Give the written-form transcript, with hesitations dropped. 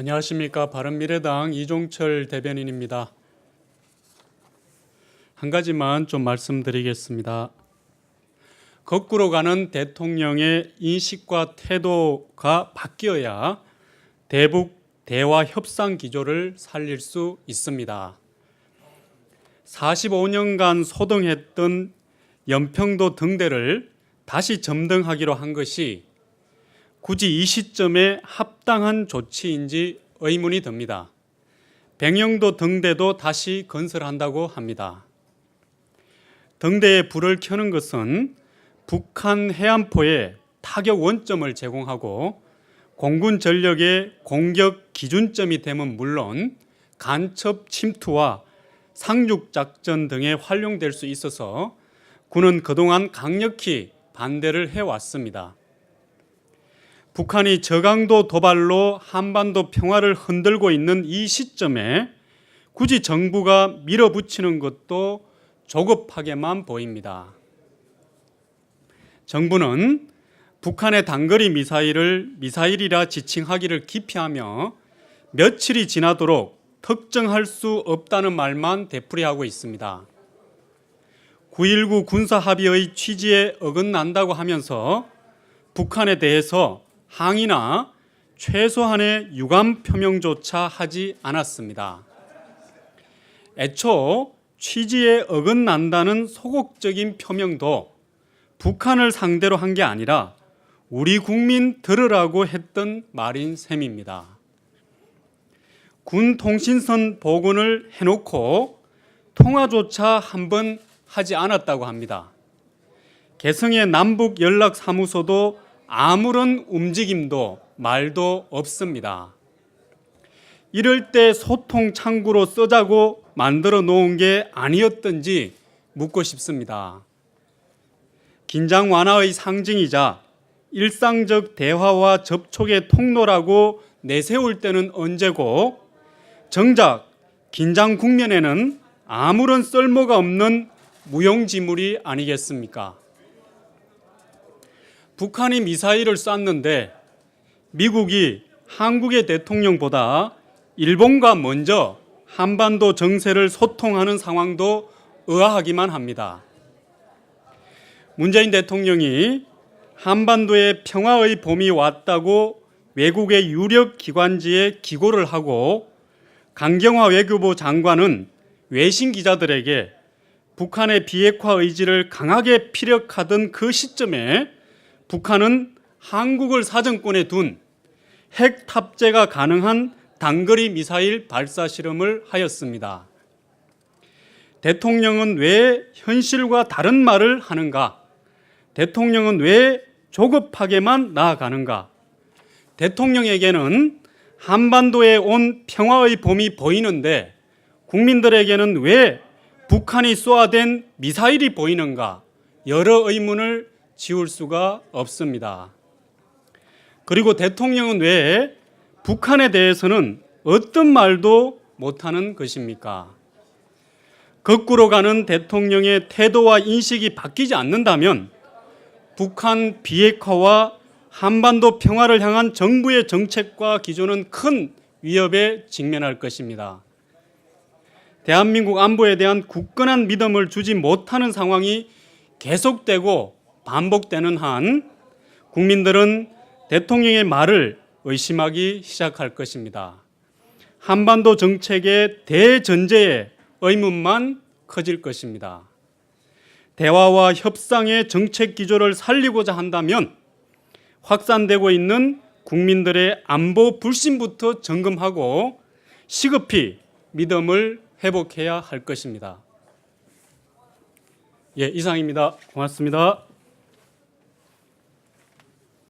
안녕하십니까. 바른미래당 이종철 대변인입니다. 한 가지만 좀 말씀드리겠습니다. 거꾸로 가는 대통령의 인식과 태도가 바뀌어야 대북 대화 협상 기조를 살릴 수 있습니다. 45년간 소등했던 연평도 등대를 다시 점등하기로 한 것이 굳이 이 시점에 합당한 조치인지 의문이 듭니다. 백령도 등대도 다시 건설한다고 합니다. 등대에 불을 켜는 것은 북한 해안포에 타격 원점을 제공하고 공군 전력의 공격 기준점이 되면 물론 간첩 침투와 상륙작전 등에 활용될 수 있어서 군은 그동안 강력히 반대를 해왔습니다. 북한이 저강도 도발로 한반도 평화를 흔들고 있는 이 시점에 굳이 정부가 밀어붙이는 것도 조급하게만 보입니다. 정부는 북한의 단거리 미사일을 미사일이라 지칭하기를 기피하며 며칠이 지나도록 특정할 수 없다는 말만 되풀이하고 있습니다. 9.19 군사합의의 취지에 어긋난다고 하면서 북한에 대해서 항의나 최소한의 유감 표명조차 하지 않았습니다. 애초 취지에 어긋난다는 소극적인 표명도 북한을 상대로 한 게 아니라 우리 국민 들으라고 했던 말인 셈입니다. 군 통신선 복원을 해놓고 통화조차 한번 하지 않았다고 합니다. 개성의 남북연락사무소도 아무런 움직임도 말도 없습니다. 이럴 때 소통 창구로 쓰자고 만들어 놓은 게 아니었던지 묻고 싶습니다. 긴장 완화의 상징이자 일상적 대화와 접촉의 통로라고 내세울 때는 언제고 정작 긴장 국면에는 아무런 쓸모가 없는 무용지물이 아니겠습니까? 북한이 미사일을 쐈는데 미국이 한국의 대통령보다 일본과 먼저 한반도 정세를 소통하는 상황도 의아하기만 합니다. 문재인 대통령이 한반도에 평화의 봄이 왔다고 외국의 유력 기관지에 기고를 하고 강경화 외교부 장관은 외신 기자들에게 북한의 비핵화 의지를 강하게 피력하던 그 시점에 북한은 한국을 사정권에 둔 핵 탑재가 가능한 단거리 미사일 발사 실험을 하였습니다. 대통령은 왜 현실과 다른 말을 하는가? 대통령은 왜 조급하게만 나아가는가? 대통령에게는 한반도에 온 평화의 봄이 보이는데 국민들에게는 왜 북한이 쏘아댄 미사일이 보이는가? 여러 의문을 지울 수가 없습니다. 그리고 대통령은 왜 북한에 대해서는 어떤 말도 못하는 것입니까? 거꾸로 가는 대통령의 태도와 인식이 바뀌지 않는다면 북한 비핵화와 한반도 평화를 향한 정부의 정책과 기조는 큰 위협에 직면할 것입니다. 대한민국 안보에 대한 굳건한 믿음을 주지 못하는 상황이 계속되고 반복되는 한 국민들은 대통령의 말을 의심하기 시작할 것입니다. 한반도 정책의 대전제에 의문만 커질 것입니다. 대화와 협상의 정책 기조를 살리고자 한다면 확산되고 있는 국민들의 안보 불신부터 점검하고 시급히 믿음을 회복해야 할 것입니다. 이상입니다. 고맙습니다.